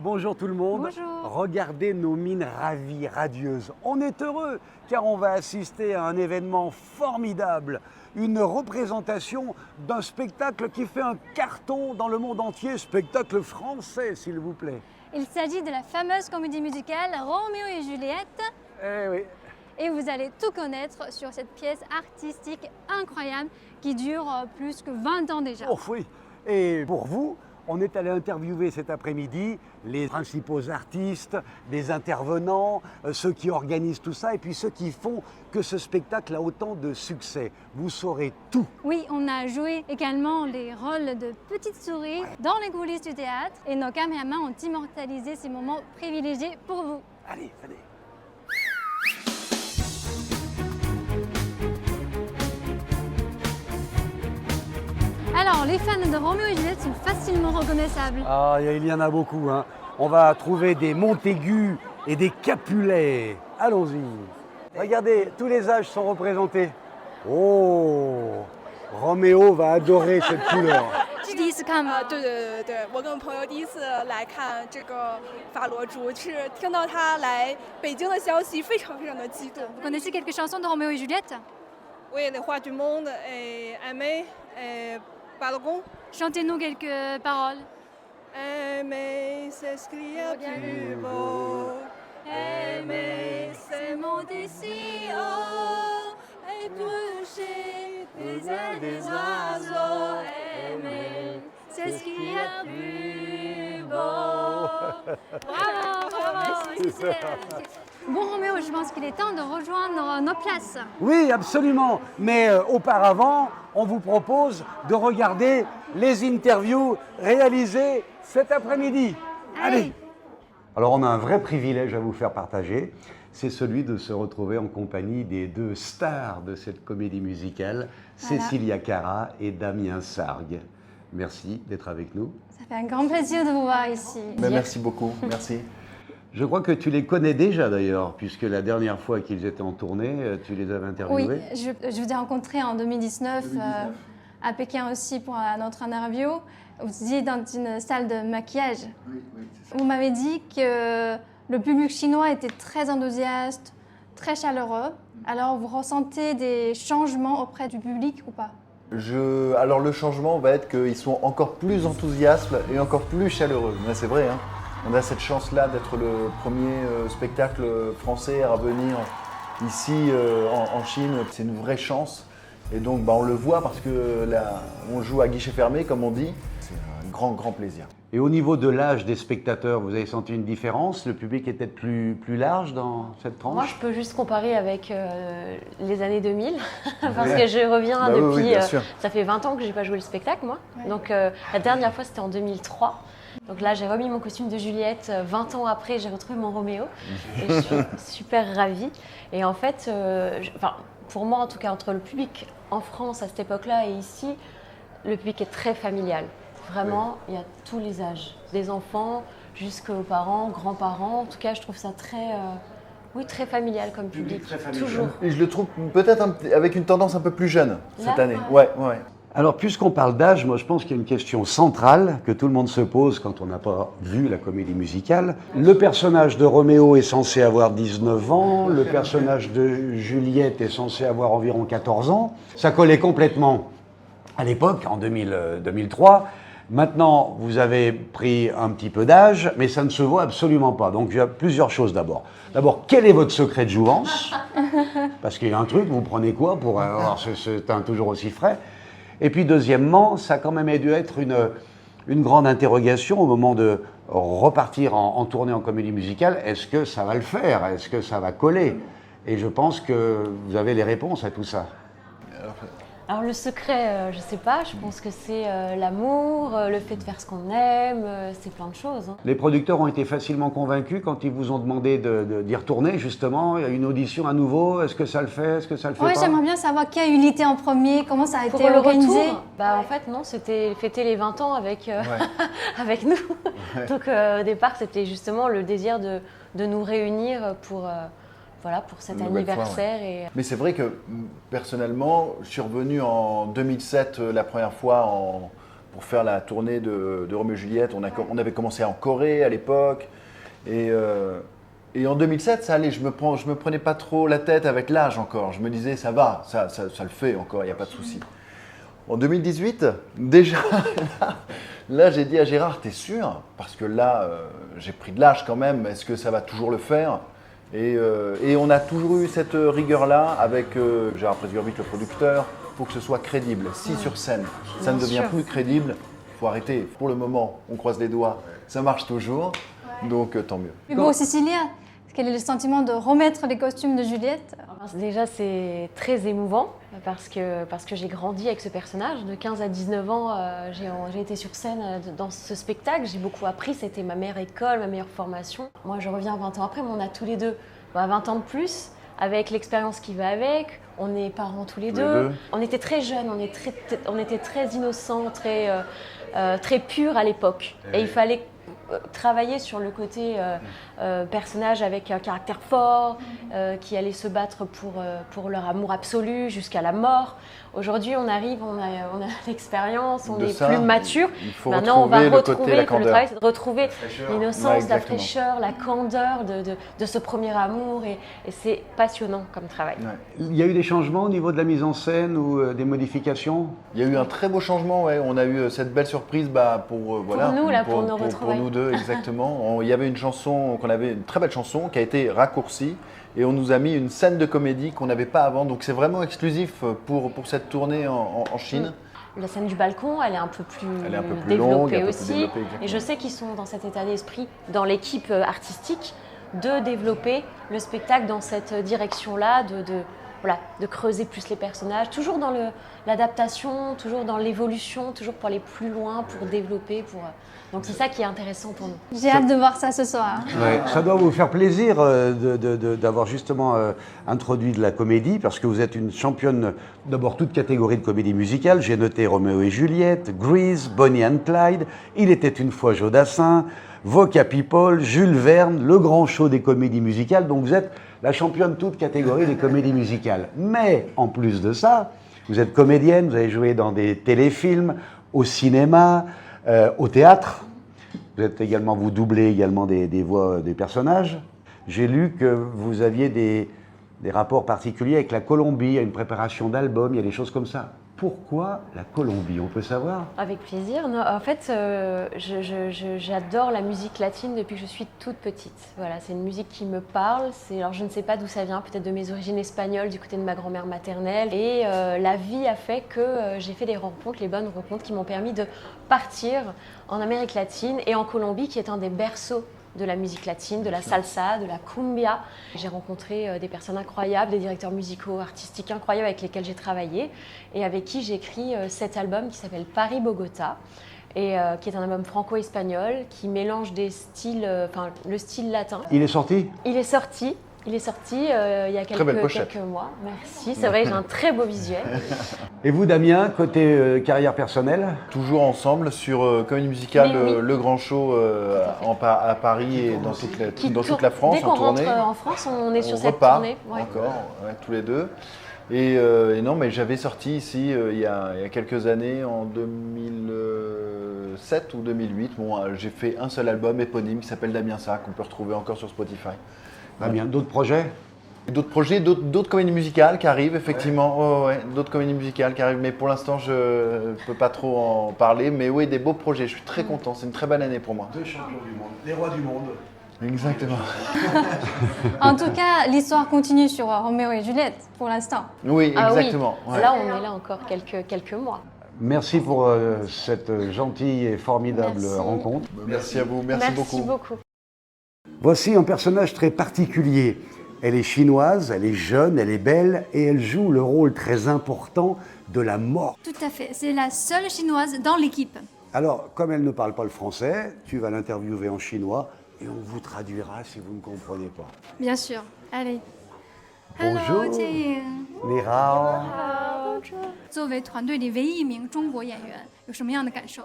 bonjour tout le monde. Bonjour. Regardez nos mines ravies, radieuses. On est heureux car on va assister à un événement formidable, une représentation d'un spectacle qui fait un carton dans le monde entier, spectacle français s'il vous plaît. Il s'agit de la fameuse comédie musicale Roméo et Juliette. Eh oui. Et vous allez tout connaître sur cette pièce artistique incroyable qui dure plus que 20 ans déjà. Oh oui. Et pour vous, on est allé interviewer cet après-midi les principaux artistes, les intervenants, ceux qui organisent tout ça et puis ceux qui font que ce spectacle a autant de succès. Vous saurez tout. Oui, on a joué également les rôles de petites souris dans les coulisses du théâtre et nos caméramans ont immortalisé ces moments privilégiés pour vous. Allez, venez. Alors, les fans de Roméo et Juliette sont facilement reconnaissables. Ah, il y en a beaucoup. Hein. On va trouver des Montaigu et des Capulet. Allons-y. Regardez, tous les âges sont représentés. Oh, Roméo va adorer cette couleur. 是第一次看吗？对，我跟我朋友第一次来看这个法罗珠，是听到他来北京的消息，非常的激动。Vous connaissez quelques chansons de Roméo et Juliette? Oui, les rois du monde, aimer, pardon. Chantez-nous quelques paroles. Aimer, c'est ce qu'il y a plus beau. Aimer, c'est monter si haut. Éplucher des ailes des oiseaux. Aimer, c'est ce qu'il y a plus beau. Bravo, bravo. Bon Roméo, je pense qu'il est temps de rejoindre nos places. Oui, absolument. Mais auparavant, on vous propose de regarder les interviews réalisées cet après-midi. Allez. Alors on a un vrai privilège à vous faire partager. C'est celui de se retrouver en compagnie des deux stars de cette comédie musicale, Voilà. Cécilia Cara et Damien Sargue. Merci d'être avec nous. Ça fait un grand plaisir de vous voir ici. Merci beaucoup, merci. Je crois que tu les connais déjà d'ailleurs, puisque la dernière fois qu'ils étaient en tournée, tu les avais Oui, interviewés. je vous ai rencontré en 2019, à Pékin aussi pour notre interview. Vous étiez dans une salle de maquillage. Vous m'avez dit que le public chinois était très enthousiaste, très chaleureux. Alors vous ressentez des changements auprès du public ou pas? Alors le changement va être qu'ils sont encore plus enthousiastes et encore plus chaleureux. Mais c'est vrai, hein. On a cette chance-là d'être le premier spectacle français à revenir ici en Chine. C'est une vraie chance. Et donc on le voit parce que là, on joue à guichet fermé, comme on dit. C'est un grand plaisir. Et au niveau de l'âge des spectateurs, vous avez senti une différence? Le public est peut-être plus large dans cette tranche? Moi, je peux juste comparer avec les années 2000, parce que je reviens Bah oui, depuis... bien sûr. ça fait 20 ans que je n'ai pas joué le spectacle, moi. Ouais. Donc, la dernière fois, c'était en 2003. Donc là, j'ai remis mon costume de Juliette. 20 ans après, j'ai retrouvé mon Roméo. Et je suis super ravie. Et en fait, pour moi, en tout cas, entre le public en France à cette époque-là et ici, le public est très familial. Vraiment, il y a tous les âges, des enfants jusqu'aux parents, grands-parents. En tout cas, je trouve ça très familial comme public. Toujours. Et je le trouve peut-être avec une tendance un peu plus jeune cette Là, année. Ouais. Alors, puisqu'on parle d'âge, moi je pense qu'il y a une question centrale que tout le monde se pose quand on n'a pas vu la comédie musicale. Le personnage de Roméo est censé avoir 19 ans, le personnage de Juliette est censé avoir environ 14 ans. Ça collait complètement à l'époque, en 2003. Maintenant, vous avez pris un petit peu d'âge, mais ça ne se voit absolument pas. Donc, il y a plusieurs choses d'abord. D'abord, quel est votre secret de jouvence? Parce qu'il y a un truc, vous prenez quoi pour avoir ce teint toujours aussi frais? Et puis, deuxièmement, ça a quand même dû être une grande interrogation au moment de repartir en tournée en comédie musicale. Est-ce que ça va le faire? Est-ce que ça va coller? Et je pense que vous avez les réponses à tout ça. Alors le secret, je sais pas, je pense que c'est l'amour, le fait de faire ce qu'on aime, c'est plein de choses. Hein. Les producteurs ont été facilement convaincus quand ils vous ont demandé d'y retourner, justement. Il y a une audition à nouveau. Est-ce que ça le fait? Est-ce que ça le fait Oui, pas? j'aimerais bien savoir qui a eu l'idée en premier, comment ça a Pour été le organisé. retour, en fait non, c'était fêter les 20 ans avec, avec nous. Donc au départ, c'était justement le désir de nous réunir pour cet Une nouvelle fois, anniversaire. Mais c'est vrai que personnellement, je suis revenu en 2007 la première fois pour faire la tournée de Roméo et Juliette. On avait commencé en Corée à l'époque. Et en 2007, ça allait, je me prenais pas trop la tête avec l'âge encore. Je me disais, ça va, ça le fait encore, il n'y a pas de souci. En 2018, déjà, là j'ai dit à Gérard, t'es sûr? Parce que là, j'ai pris de l'âge quand même, est-ce que ça va toujours le faire? Et on a toujours eu cette rigueur-là avec Gérard Presgurvic, le producteur, il faut que ce soit crédible. Si sur scène, ça ne devient plus crédible, il faut arrêter. Pour le moment, on croise les doigts, ça marche toujours, donc tant mieux. Hugo, Cécilia, quel est le sentiment de remettre les costumes de Juliette? Déjà, c'est très émouvant parce que j'ai grandi avec ce personnage. De 15 à 19 ans, j'ai été sur scène dans ce spectacle. J'ai beaucoup appris, c'était ma meilleure école, ma meilleure formation. Moi, je reviens 20 ans après, mais on a tous les deux 20 ans de plus, avec l'expérience qui va avec. On est parents tous les deux. On était très jeunes, on était très innocents, très purs à l'époque. Et il fallait travailler sur le côté personnage avec un caractère fort, qui allait se battre pour leur amour absolu jusqu'à la mort. Aujourd'hui, on arrive, on a l'expérience, on est plus mature. Maintenant, on va retrouver le travail, c'est de retrouver l'innocence, la fraîcheur, la candeur de ce premier amour, et c'est passionnant comme travail. Ouais. Il y a eu des changements au niveau de la mise en scène ou des modifications? Il y a eu un très beau changement, ouais. On a eu cette belle surprise pour nos retrouvailles. Pour nous deux, exactement. Il y avait une très belle chanson qui a été raccourcie. Et on nous a mis une scène de comédie qu'on n'avait pas avant. Donc c'est vraiment exclusif pour cette tournée en Chine. La scène du balcon, elle est un peu plus longue, développée un peu aussi. plus développée, et je sais qu'ils sont dans cet état d'esprit, dans l'équipe artistique, de développer le spectacle dans cette direction-là, de creuser plus les personnages, toujours dans l'adaptation, toujours dans l'évolution, toujours pour aller plus loin, pour développer. Donc c'est ça qui est intéressant pour nous. J'ai hâte de voir ça ce soir. Ouais, ça doit vous faire plaisir d'avoir justement introduit de la comédie, parce que vous êtes une championne, d'abord toute catégorie de comédie musicale. J'ai noté Roméo et Juliette, Grease, Bonnie and Clyde, Il était une fois Jodassin, Voca People, Jules Verne, le grand show des comédies musicales. Donc vous êtes la championne toute catégorie des comédies musicales. Mais en plus de ça, vous êtes comédienne, vous avez joué dans des téléfilms, au cinéma, au théâtre. Vous doublez également des voix des personnages. J'ai lu que vous aviez des rapports particuliers avec la Colombie, il y a une préparation d'albums, il y a des choses comme ça. Pourquoi la Colombie, on peut savoir? Avec plaisir. Non, en fait, j'adore la musique latine depuis que je suis toute petite. Voilà, c'est une musique qui me parle. Alors, je ne sais pas d'où ça vient, peut-être de mes origines espagnoles, du côté de ma grand-mère maternelle. Et la vie a fait que j'ai fait des rencontres, les bonnes rencontres qui m'ont permis de partir en Amérique latine et en Colombie, qui est un des berceaux de la musique latine, de la salsa, de la cumbia. J'ai rencontré des personnes incroyables, des directeurs musicaux, artistiques incroyables avec lesquels j'ai travaillé et avec qui j'ai écrit cet album qui s'appelle Paris-Bogota, et qui est un album franco-espagnol qui mélange des styles, le style latin. Il est sorti? Il est sorti il y a quelques mois. Merci, c'est vrai, j'ai un très beau visuel. Et vous, Damien, côté carrière personnelle? Toujours ensemble sur Comédie Musicale, oui. le grand show à Paris et dans toute la France en tournée. Dès qu'on rentre en France, on est sur cette repart tournée. Ouais. Encore, tous les deux. Et non, mais j'avais sorti ici il y a quelques années, en 2007 ou 2008. Bon, j'ai fait un seul album éponyme qui s'appelle Damien Ça, qu'on peut retrouver encore sur Spotify. Damien, d'autres projets? D'autres projets, d'autres comédies musicales qui arrivent, effectivement. Ouais, d'autres comédies musicales qui arrivent, mais pour l'instant, je ne peux pas trop en parler. Mais oui, des beaux projets, je suis très content. C'est une très belle année pour moi. Deux champions du monde, les rois du monde. Exactement. En tout cas, l'histoire continue sur Roméo et Juliette pour l'instant. Oui, exactement. Oui. Ouais. Là, on est là encore quelques mois. Merci pour cette gentille et formidable rencontre. Merci à vous, merci beaucoup. Voici un personnage très particulier. Elle est chinoise, elle est jeune, elle est belle et elle joue le rôle très important de la mort. Tout à fait, c'est la seule chinoise dans l'équipe. Alors, comme elle ne parle pas le français, tu vas l'interviewer en chinois et on vous traduira si vous ne comprenez pas. Bien sûr, allez. Bonjour. Hello, Jieying. Ni hao. 作为团队里唯一一名中国演员，有什么样的感受？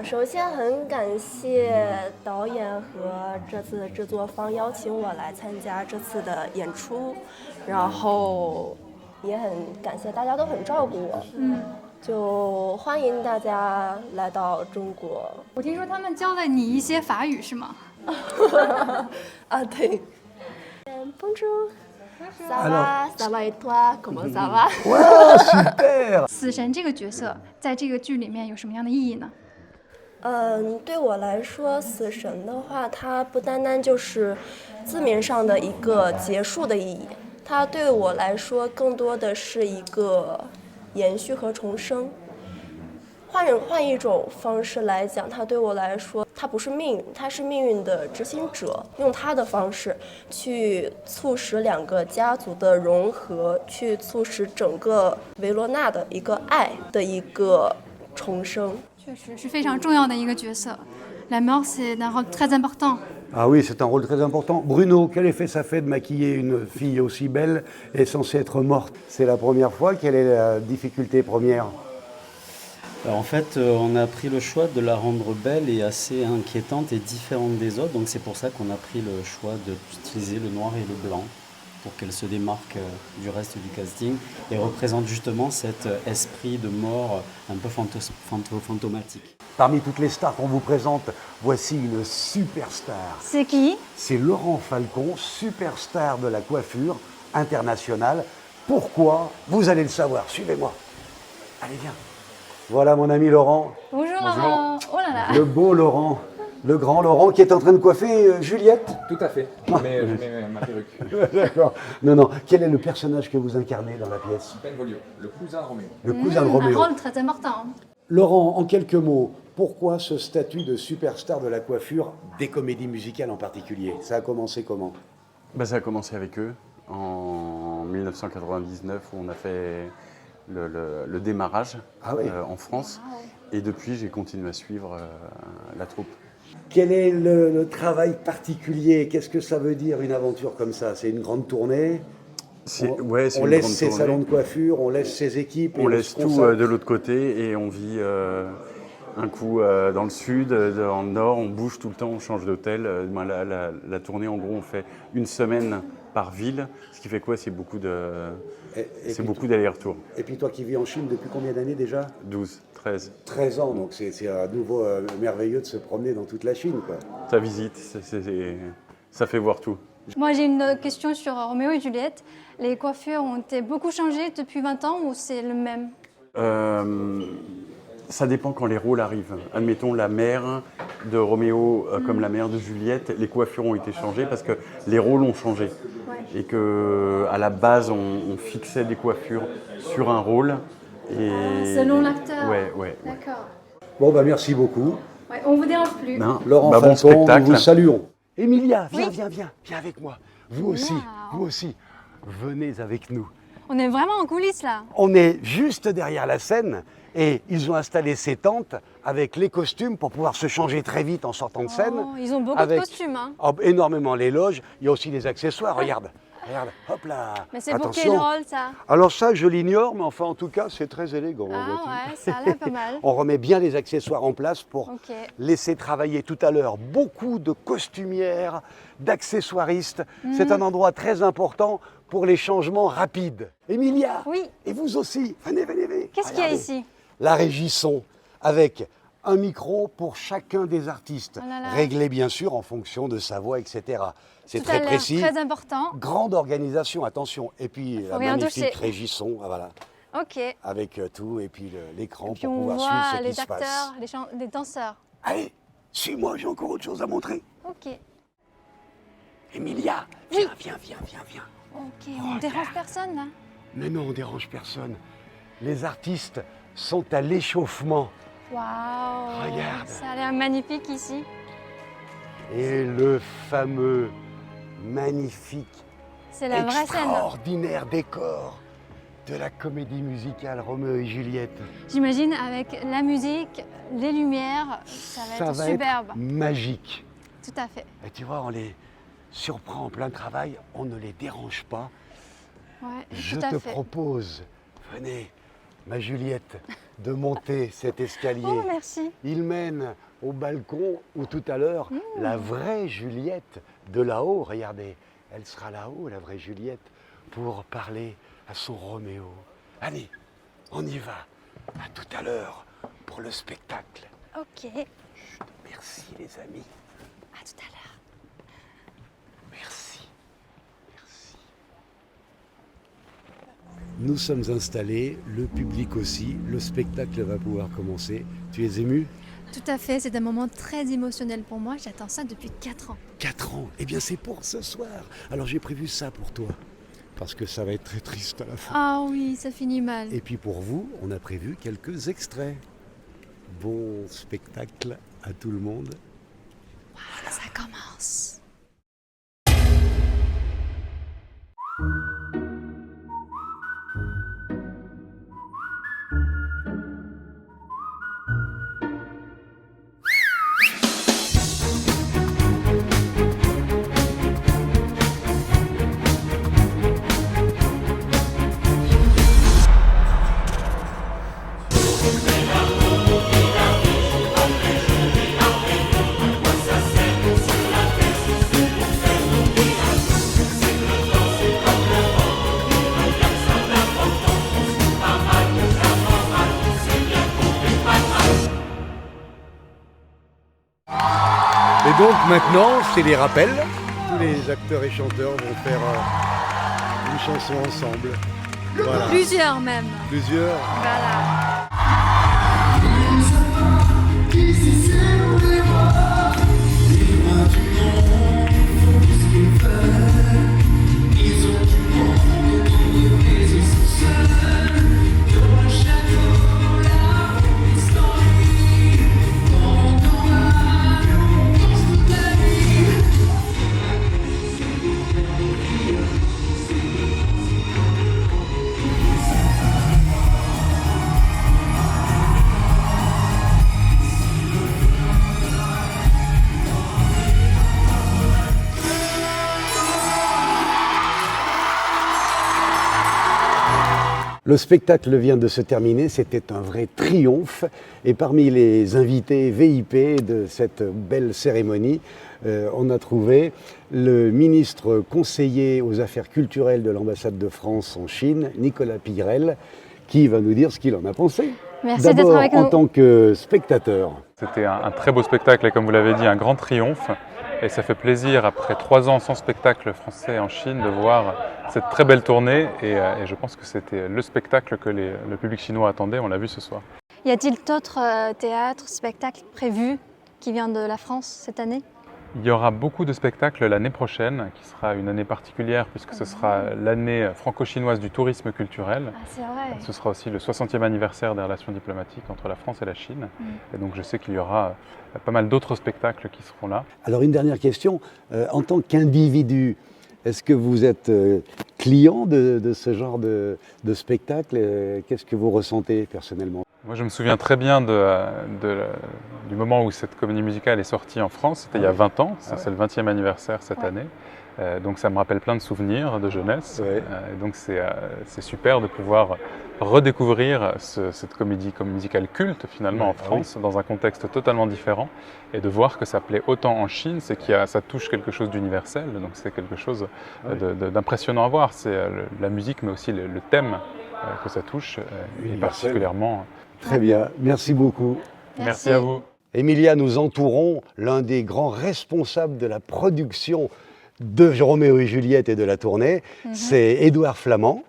首先很感谢导演和这次的制作方邀请我来参加这次的演出，然后也很感谢大家都很照顾我。就欢迎大家来到中国。我听说他们教了你一些法语是吗？啊，对。Bonjour, ça va, ça va et toi, comment ça va？ 哇，super！死神这个角色在这个剧里面有什么样的意义呢？对我来说，死神的话，它不单单就是字面上的一个结束的意义，它对我来说更多的是一个延续和重生。换一种方式来讲，它对我来说，它不是命运，它是命运的执行者，用他的方式去促使两个家族的融合，去促使整个维罗纳的一个爱的一个重生。确实是非常重要的一个角色。La mort c'est un rôle très important. Ah oui, c'est un rôle très important. Bruno, quel effet ça fait de maquiller une fille aussi belle et censée être morte? C'est la première fois. Quelle est la difficulté première? Alors en fait, on a pris le choix de la rendre belle et assez inquiétante et différente des autres. Donc c'est pour ça qu'on a pris le choix d'utiliser le noir et le blanc pour qu'elle se démarque du reste du casting et représente justement cet esprit de mort un peu fantomatique. Parmi toutes les stars qu'on vous présente, voici une superstar. C'est qui? C'est Laurent Falcon, superstar de la coiffure internationale. Pourquoi? Vous allez le savoir. Suivez-moi. Allez, viens. Voilà mon ami Laurent, Bonjour Laurent. Oh là là. le beau Laurent, le grand Laurent qui est en train de coiffer Juliette. Tout à fait. Je mets ma perruque. D'accord. Non, non. Quel est le personnage que vous incarnez dans la pièce? Benvolio, le cousin de Roméo. Le cousin de Un Roméo. rôle très important. Laurent, en quelques mots, pourquoi ce statut de superstar de la coiffure, des comédies musicales en particulier? Ça a commencé comment? Ça a commencé avec eux en 1999 où on a fait le démarrage en France. Et depuis, j'ai continué à suivre la troupe. Quel est le travail particulier? Qu'est-ce que ça veut dire une aventure comme ça? C'est une grande tournée? On laisse ses salons de coiffure, on laisse ses équipes. On laisse tout de l'autre côté et on vit un coup dans le sud, dans le nord, on bouge tout le temps, on change d'hôtel. La tournée, en gros, on fait une semaine par ville, ce qui fait quoi? C'est beaucoup d'allers-retours. Et puis toi qui vis en Chine depuis combien d'années déjà? 12, 13. 13 ans, donc c'est à nouveau merveilleux de se promener dans toute la Chine, quoi. Ça visite, ça fait voir tout. Moi j'ai une question sur Roméo et Juliette. Les coiffures ont beaucoup changé depuis 20 ans ou c'est le même? Ça dépend quand les rôles arrivent. Admettons la mère de Roméo comme la mère de Juliette, les coiffures ont été changées parce que les rôles ont changé. Ouais. Et qu'à la base, on fixait des coiffures sur un rôle. Et... selon l'acteur? Ouais. D'accord. Bon, merci beaucoup. Ouais, on vous dérange plus. Non. Laurent Falcon, bon spectacle. nous vous saluons. Emilia, viens avec moi. Vous aussi, venez avec nous. On est vraiment en coulisses là. On est juste derrière la scène et ils ont installé ces tentes avec les costumes pour pouvoir se changer très vite en sortant de scène. Ils ont beaucoup de costumes. Hein. Énormément les loges, il y a aussi des accessoires, regarde, hop là. Mais c'est pour quel rôle ça? Alors ça, je l'ignore, mais enfin en tout cas, c'est très élégant. Ça a l'air pas mal. On remet bien les accessoires en place pour laisser travailler tout à l'heure beaucoup de costumières, d'accessoiristes. C'est un endroit très important pour les changements rapides. Emilia, et vous aussi, venez. Qu'est-ce qu'il y a ici? La régie son, avec un micro pour chacun des artistes, réglé bien sûr en fonction de sa voix, etc. C'est très précis. Très important. Grande organisation, attention. Et puis la magnifique régie son, voilà. Ok. Avec tout, et puis l'écran pour on pouvoir voit suivre ce les qui se passe. acteurs, les danseurs. Allez, suis-moi, j'ai encore autre chose à montrer. Ok. Emilia, viens. Ok, on dérange personne là? Mais non, on dérange personne. Les artistes sont à l'échauffement. Waouh! Regarde. Ça a l'air magnifique ici. Et le fameux, magnifique, c'est la vraie scène. Extraordinaire décor de la comédie musicale Roméo et Juliette. J'imagine avec la musique, les lumières, ça va être superbe. Être magique. Tout à fait. Et tu vois, on les surprend en plein travail, on ne les dérange pas. Ouais, Je te propose, venez, ma Juliette, de monter cet escalier. Oh, merci. Il mène au balcon où tout à l'heure, la vraie Juliette de là-haut, regardez, elle sera là-haut, la vraie Juliette, pour parler à son Roméo. Allez, on y va. À tout à l'heure pour le spectacle. Ok. Merci les amis. À tout à l'heure. Merci. Merci. Nous sommes installés, le public aussi, le spectacle va pouvoir commencer. Tu es ému? Tout à fait, c'est un moment très émotionnel pour moi. J'attends ça depuis 4 ans. 4 ans. Eh bien c'est pour ce soir. Alors j'ai prévu ça pour toi. Parce que ça va être très triste à la fin. Ah oui, ça finit mal. Et puis pour vous, on a prévu quelques extraits. Bon spectacle à tout le monde. Voilà, ça commence. Et donc maintenant, c'est les rappels. Tous les acteurs et chanteurs vont faire une chanson ensemble. Voilà. Plusieurs même. Plusieurs. Voilà. Le spectacle vient de se terminer, c'était un vrai triomphe. Et parmi les invités VIP de cette belle cérémonie, on a trouvé le ministre conseiller aux affaires culturelles de l'ambassade de France en Chine, Nicolas Pirel, qui va nous dire ce qu'il en a pensé. Merci d'être D'abord avec en nous. tant que spectateur. C'était un très beau spectacle et comme vous l'avez dit, un grand triomphe. Et ça fait plaisir, après 3 ans sans spectacle français en Chine, de voir cette très belle tournée. Et je pense que c'était le spectacle que le public chinois attendait, on l'a vu ce soir. Y a-t-il d'autres théâtres, spectacles prévus qui viennent de la France cette année? Il y aura beaucoup de spectacles l'année prochaine, qui sera une année particulière puisque ce sera l'année franco-chinoise du tourisme culturel. Ah, c'est vrai. Ce sera aussi le 60e anniversaire des relations diplomatiques entre la France et la Chine. Et donc je sais qu'il y aura pas mal d'autres spectacles qui seront là. Alors une dernière question, en tant qu'individu, est-ce que vous êtes client de ce genre de spectacle? Qu'est-ce que vous ressentez personnellement? Moi je me souviens très bien du moment où cette comédie musicale est sortie en France, c'était il y a 20 ans, c'est le 20e anniversaire cette année. Donc ça me rappelle plein de souvenirs de jeunesse. Et donc c'est super de pouvoir redécouvrir cette comédie musicale culte finalement en France, dans un contexte totalement différent. Et de voir que ça plaît autant en Chine, c'est que ça touche quelque chose d'universel. Donc c'est quelque chose d'impressionnant à voir. C'est la musique mais aussi le thème que ça touche, et particulièrement... Très bien, merci beaucoup. Merci à vous. Emilia, nous entourons l'un des grands responsables de la production de Roméo et Juliette et de la tournée, c'est Édouard Flamand.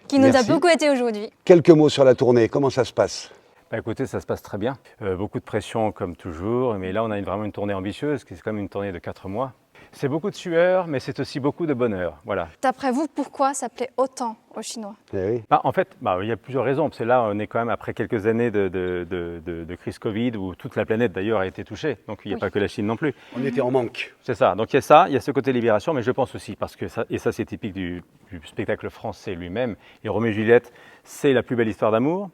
Qui nous a beaucoup aidé aujourd'hui. Quelques mots sur la tournée, comment ça se passe? Écoutez, ça se passe très bien. Beaucoup de pression comme toujours, mais là on a vraiment une tournée ambitieuse, qui est quand même une tournée de 4 mois. C'est beaucoup de sueur, mais c'est aussi beaucoup de bonheur. Voilà. D'après vous, pourquoi ça plaît autant aux Chinois? En fait, il y a plusieurs raisons. Parce que là, on est quand même après quelques années de crise Covid, où toute la planète d'ailleurs a été touchée. Donc il n'y a pas que la Chine non plus. On était en manque. C'est ça. Donc il y a ça, il y a ce côté libération, mais je pense aussi, parce que ça, et ça c'est typique du spectacle français lui-même, et Roméo et Juliette, c'est la plus belle histoire d'amour.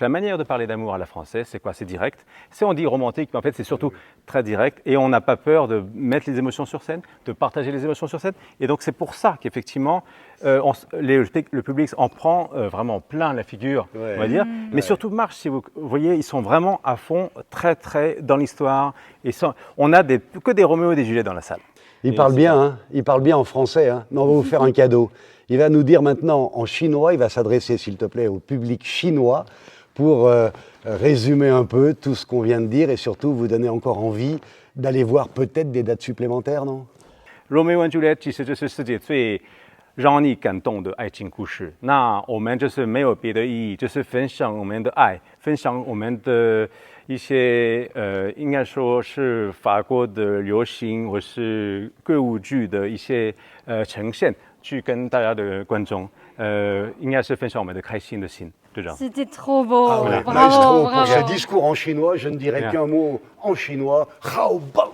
La manière de parler d'amour à la française, c'est quoi? C'est direct. On dit romantique, mais en fait, c'est surtout très direct. Et on n'a pas peur de mettre les émotions sur scène, de partager les émotions sur scène. Et donc, c'est pour ça qu'effectivement, le public en prend vraiment plein la figure, on va dire. Mais surtout, marche, si vous voyez, ils sont vraiment à fond, très, très dans l'histoire. On n'a que des Roméo et des Juliette dans la salle. Il parle bien, hein. Il parle bien en français. Hein. Mais on va vous faire un cadeau. Il va nous dire maintenant en chinois, il va s'adresser, s'il te plaît, au public chinois, pour résumer un peu tout ce qu'on vient de dire et surtout vous donner encore envie d'aller voir peut-être des dates supplémentaires, non? 罗密欧和朱丽叶其实就是世界最让你感动的爱情故事。那我们就是没有别的意义，就是分享我们的爱，分享我们的一些应该说是法国的流行或是歌舞剧的一些呈现，去跟大家的观众应该是分享我们的开心的心，队长。 C'était trop beau. Ah ouais, Bravo, maestro, pour bravo. ce discours en chinois, je ne dirais Bien. qu'un mot en chinois. Hao ban.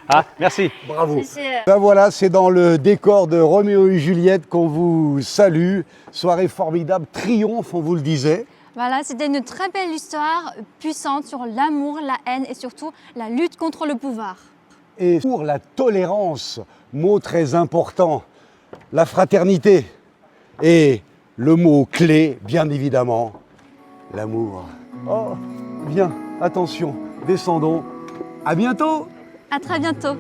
Ah, merci. Bravo. C'est- Ben voilà, c'est dans le décor de Roméo et Juliette qu'on vous salue. Soirée formidable, triomphe, on vous le disait. Voilà, c'était une très belle histoire puissante sur l'amour, la haine et surtout la lutte contre le pouvoir. Et pour la tolérance, mot très important, la fraternité et le mot clé, bien évidemment, l'amour. Oh, bien, attention, descendons. À bientôt. À très bientôt.